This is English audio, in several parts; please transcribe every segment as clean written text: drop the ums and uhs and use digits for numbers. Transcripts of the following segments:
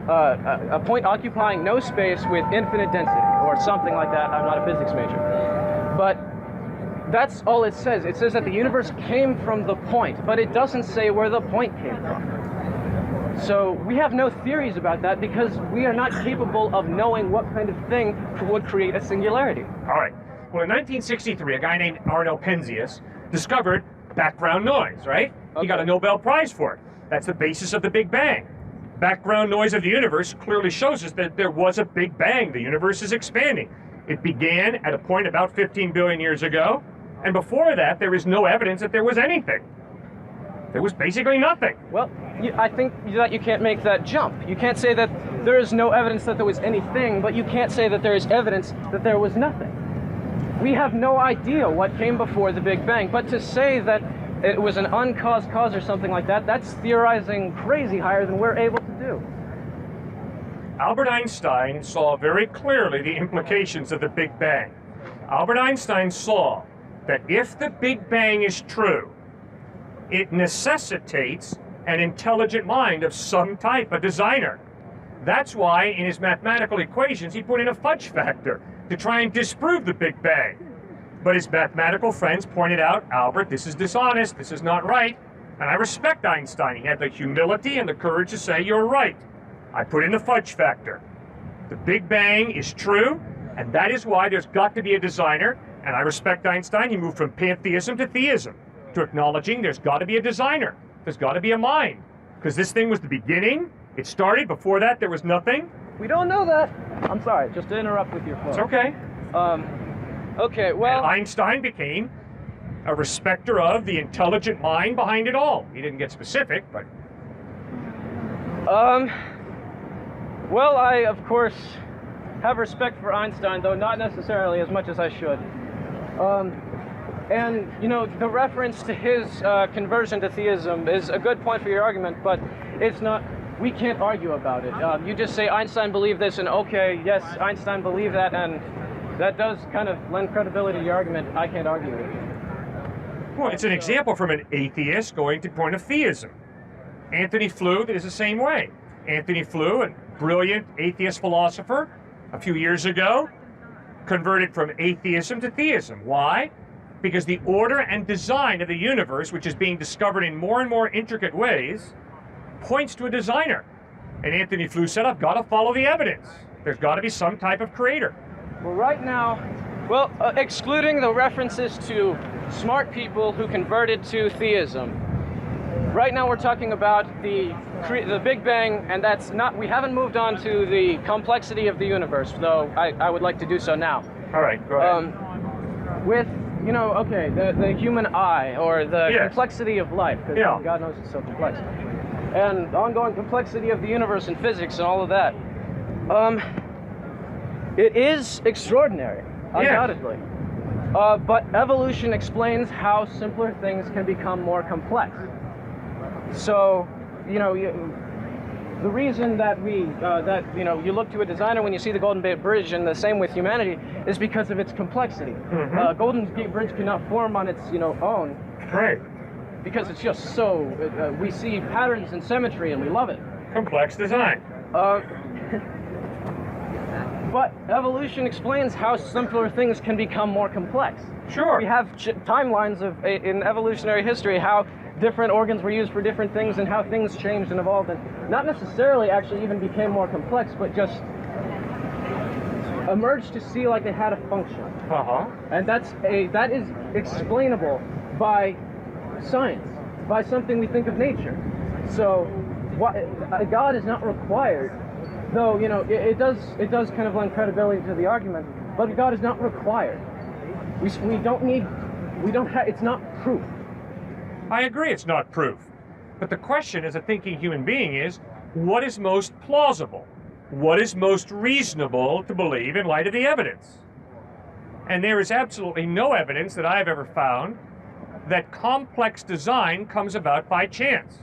a point occupying no space with infinite density, or something like that. I'm not a physics major. But that's all it says. It says that the universe came from the point, but it doesn't say where the point came from. So we have no theories about that because we are not capable of knowing what kind of thing would create a singularity. All right. Well, in 1963, a guy named Arno Penzias discovered background noise, right? Okay. He got a Nobel Prize for it. That's the basis of the Big Bang. Background noise of the universe clearly shows us that there was a Big Bang. The universe is expanding. It began at a point about 15 billion years ago, and before that, there is no evidence that there was anything. There was basically nothing. Well, I think that you can't make that jump. You can't say that there is no evidence that there was anything, but you can't say that there is evidence that there was nothing. We have no idea what came before the Big Bang, but to say that it was an uncaused cause or something like that, that's theorizing crazy higher than we're able to do. Albert Einstein saw very clearly the implications of the Big Bang. Albert Einstein saw that if the Big Bang is true, it necessitates an intelligent mind of some type, a designer. That's why in his mathematical equations he put in a fudge factor to try and disprove the Big Bang. But his mathematical friends pointed out, Albert, this is dishonest, this is not right. And I respect Einstein. He had the humility and the courage to say, you're right. I put in the fudge factor. The Big Bang is true, and that is why there's got to be a designer. And I respect Einstein. He moved from pantheism to theism, to acknowledging there's got to be a designer. There's got to be a mind. Because this thing was the beginning. It started. Before that, there was nothing. We don't know that. I'm sorry, just to interrupt with your flow. It's okay. Okay, well... And Einstein became a respecter of the intelligent mind behind it all. He didn't get specific, but... Well, I, of course, have respect for Einstein, though not necessarily as much as I should. And, you know, the reference to his conversion to theism is a good point for your argument, but it's not... We can't argue about it. You just say Einstein believed this, and okay, yes, Einstein believed that, and that does kind of lend credibility to your argument. I can't argue with it. Well, it's an example from an atheist going to point of theism. Anthony Flew is the same way. Anthony Flew, a brilliant atheist philosopher, a few years ago, converted from atheism to theism. Why? Because the order and design of the universe, which is being discovered in more and more intricate ways, points to a designer. And Anthony Flew said, I've got to follow the evidence. There's got to be some type of creator. Well, right now, excluding the references to smart people who converted to theism, right now we're talking about the Big Bang, and that's not, we haven't moved on to the complexity of the universe, though I would like to do so now. All right, go ahead. With, you know, okay, the human eye, or the complexity of life, because God knows it's so complex, and the ongoing complexity of the universe and physics and all of that. It is extraordinary, undoubtedly. But evolution explains how simpler things can become more complex. So, you know, the reason that you look to a designer when you see the Golden Gate Bridge, and the same with humanity, is because of its complexity. Mm-hmm. Golden Gate Bridge cannot form on its, own. Right. Because it's just so, we see patterns and symmetry, and we love it. Complex design. But evolution explains how simpler things can become more complex. Sure. We have timelines of in evolutionary history how different organs were used for different things and how things changed and evolved, and not necessarily actually even became more complex, but just emerged to see like they had a function. Uh-huh. And that is explainable by science, by something we think of nature. So God is not required, though it does kind of lend credibility to the argument, but God is not required. It's not proof. I agree it's not proof. But the question as a thinking human being is, what is most plausible? What is most reasonable to believe in light of the evidence? And there is absolutely no evidence that I've ever found that complex design comes about by chance.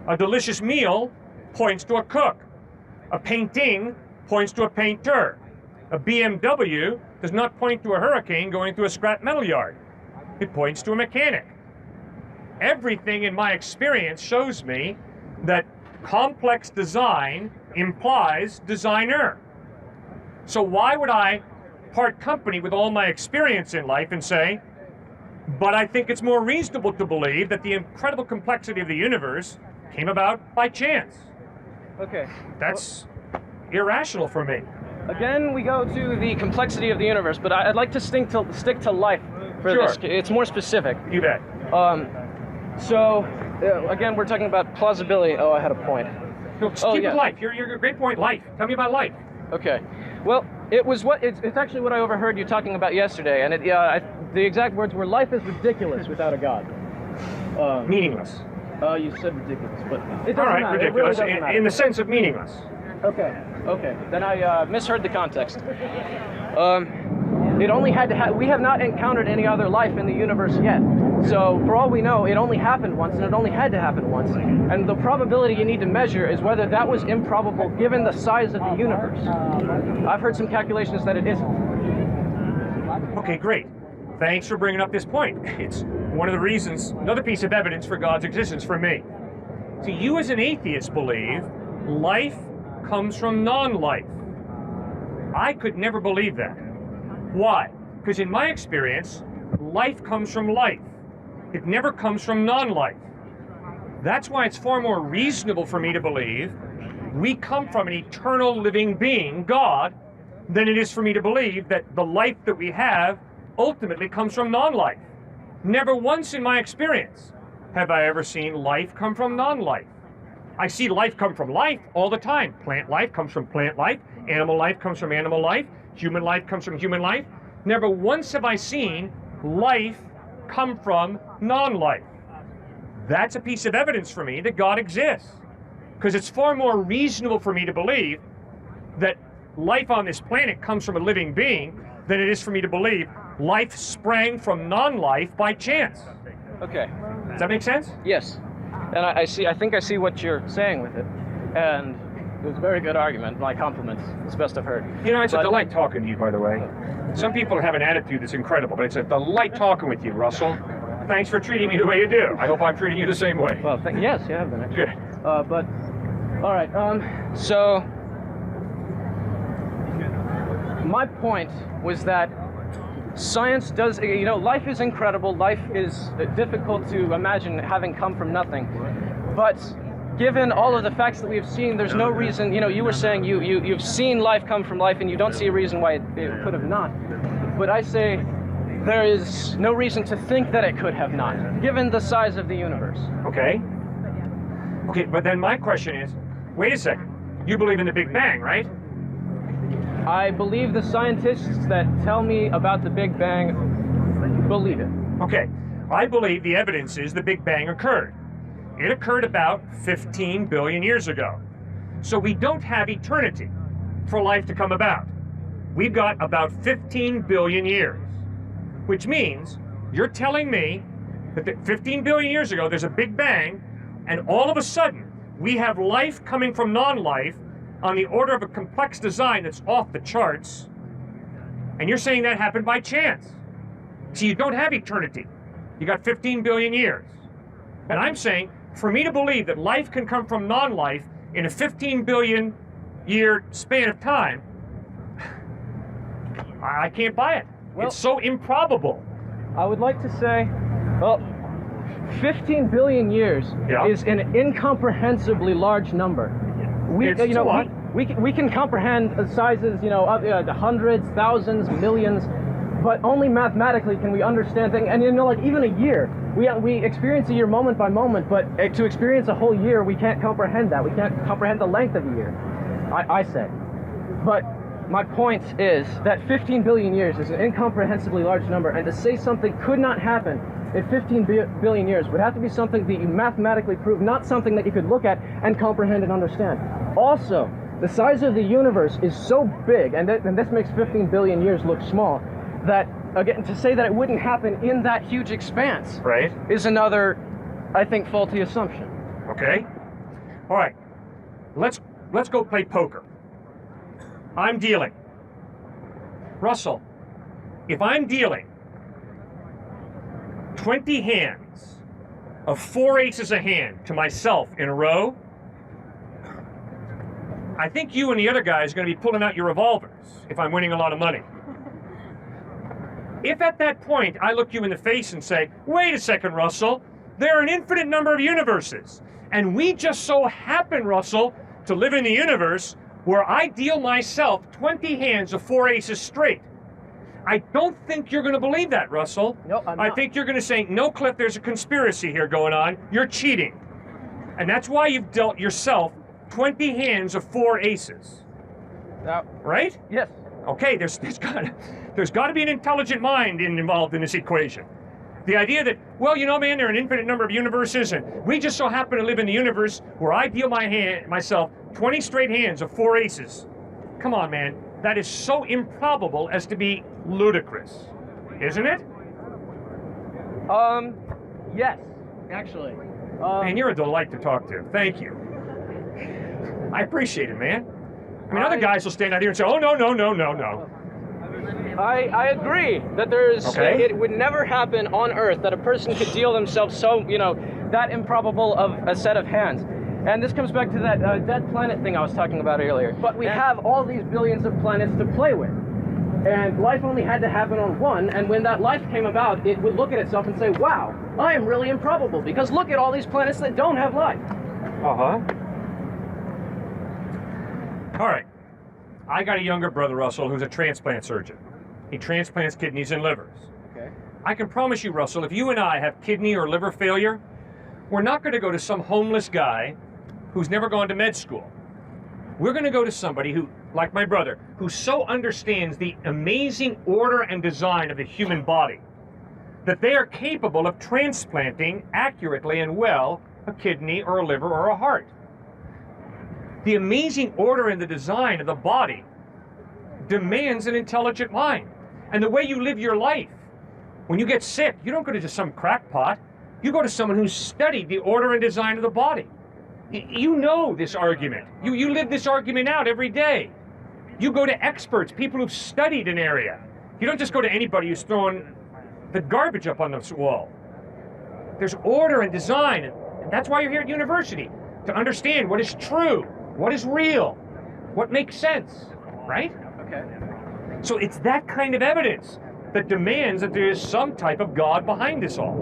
A delicious meal points to a cook. A painting points to a painter. A BMW does not point to a hurricane going through a scrap metal yard. It points to a mechanic. Everything in my experience shows me that complex design implies designer. So why would I part company with all my experience in life and say, but I think it's more reasonable to believe that the incredible complexity of the universe came about by chance? Okay. That's irrational for me. Again, we go to the complexity of the universe, but I'd like to stick to life for Sure. this. It's more specific. You bet. Again, we're talking about plausibility. Oh, I had a point. Keep with life. You're a great point. Life. Tell me about life. Okay. Well, it's actually what I overheard you talking about yesterday, and the exact words were, "Life is ridiculous without a God." Meaningless. You said ridiculous, but it doesn't All right, matter. ridiculous It really doesn't matter. in the sense of meaningless. Okay. Then I misheard the context. It only had to we have not encountered any other life in the universe yet. So for all we know, it only happened once, and it only had to happen once. And the probability you need to measure is whether that was improbable given the size of the universe. I've heard some calculations that it isn't. Okay, great. Thanks for bringing up this point. It's one of the reasons, another piece of evidence for God's existence for me. So you as an atheist believe life comes from non-life. I could never believe that. Why? Because in my experience, life comes from life. It never comes from non-life. That's why it's far more reasonable for me to believe we come from an eternal living being, God, than it is for me to believe that the life that we have ultimately comes from non-life. Never once in my experience have I ever seen life come from non-life. I see life come from life all the time. Plant life comes from plant life. Animal life comes from animal life. Human life comes from human life. Never once have I seen life come from non-life. That's a piece of evidence for me that God exists. Because it's far more reasonable for me to believe that life on this planet comes from a living being than it is for me to believe life sprang from non-life by chance. Okay. Does that make sense? Yes. And I think I see what you're saying with it. And it was a very good argument. My compliments. It's the best I've heard. You know, it's a delight talking to you, by the way. Some people have an attitude that's incredible, but it's a delight talking with you, Russell. Thanks for treating me the way you do. I hope I'm treating you the same way. Well, yes, you have been, actually. Good. But, all right, so my point was that science does, life is incredible. Life is difficult to imagine having come from nothing. But given all of the facts that we have seen, there's no reason, you were saying you've seen life come from life and you don't see a reason why it could have not. But I say there is no reason to think that it could have not, given the size of the universe. Okay. Okay, but then my question is, wait a second. You believe in the Big Bang, right? I believe the scientists that tell me about the Big Bang believe it. Okay. I believe the evidence is the Big Bang occurred. It occurred about 15 billion years ago. So we don't have eternity for life to come about. We've got about 15 billion years, which means you're telling me that 15 billion years ago there's a Big Bang, and all of a sudden we have life coming from non-life on the order of a complex design that's off the charts, and you're saying that happened by chance. See, you don't have eternity. You got 15 billion years. And I'm saying, for me to believe that life can come from non-life in a 15 billion year span of time, I can't buy it. Well, it's so improbable. I would like to say, well, 15 billion years is an incomprehensibly large number. We can comprehend sizes, hundreds, thousands, millions, but only mathematically can we understand things. And like even a year, we experience a year moment by moment, but to experience a whole year, we can't comprehend that. We can't comprehend the length of a year, I say. But my point is that 15 billion years is an incomprehensibly large number, and to say something could not happen in 15 billion years would have to be something that you mathematically prove, not something that you could look at and comprehend and understand. Also, the size of the universe is so big, and this makes 15 billion years look small, that, again, to say that it wouldn't happen in that huge expanse is another, I think, faulty assumption. Okay. All right. Let's go play poker. I'm dealing. Russell, if I'm dealing 20 hands of 4 aces a hand to myself in a row, I think you and the other guys are going to be pulling out your revolvers if I'm winning a lot of money. If at that point I look you in the face and say, wait a second, Russell, there are an infinite number of universes, and we just so happen, Russell, to live in the universe where I deal myself 20 hands of 4 aces straight. I don't think you're going to believe that, Russell. No, I'm I not. think you're going to say, no, Cliff, there's a conspiracy here going on. You're cheating. And that's why you've dealt yourself 20 hands of 4 aces. Right? Yes. Okay, there's got to be an intelligent mind involved in this equation. The idea that, well, you know, man, there are an infinite number of universes, and we just so happen to live in the universe where I deal myself 20 straight hands of 4 aces. Come on, man. That is so improbable as to be ludicrous, isn't it? Yes, actually. Man, you're a delight to talk to. Thank you. I appreciate it, man. I mean, other guys will stand out here and say, oh, no, no, no, no, no. I agree that there's, Okay. it would never happen on Earth that a person could deal themselves so, you know, that improbable of a set of hands. And this comes back to that dead planet thing I was talking about earlier. But we have all these billions of planets to play with. And life only had to happen on one, and when that life came about, it would look at itself and say, wow, I am really improbable, because look at all these planets that don't have life. Uh-huh. All right. I got a younger brother, Russell, who's a transplant surgeon. He transplants kidneys and livers. Okay. I can promise you, Russell, if you and I have kidney or liver failure, we're not going to go to some homeless guy who's never gone to med school. We're going to go to somebody who, like my brother, who so understands the amazing order and design of the human body that they are capable of transplanting accurately and well a kidney or a liver or a heart. The amazing order and the design of the body demands an intelligent mind. And the way you live your life, when you get sick, you don't go to just some crackpot. You go to someone who's studied the order and design of the body. You know this argument. You live this argument out every day. You go to experts, people who've studied an area. You don't just go to anybody who's throwing the garbage up on the wall. There's order and design, and that's why you're here at university, to understand what is true, what is real, what makes sense, right? Okay. So it's that kind of evidence that demands that there is some type of God behind this all.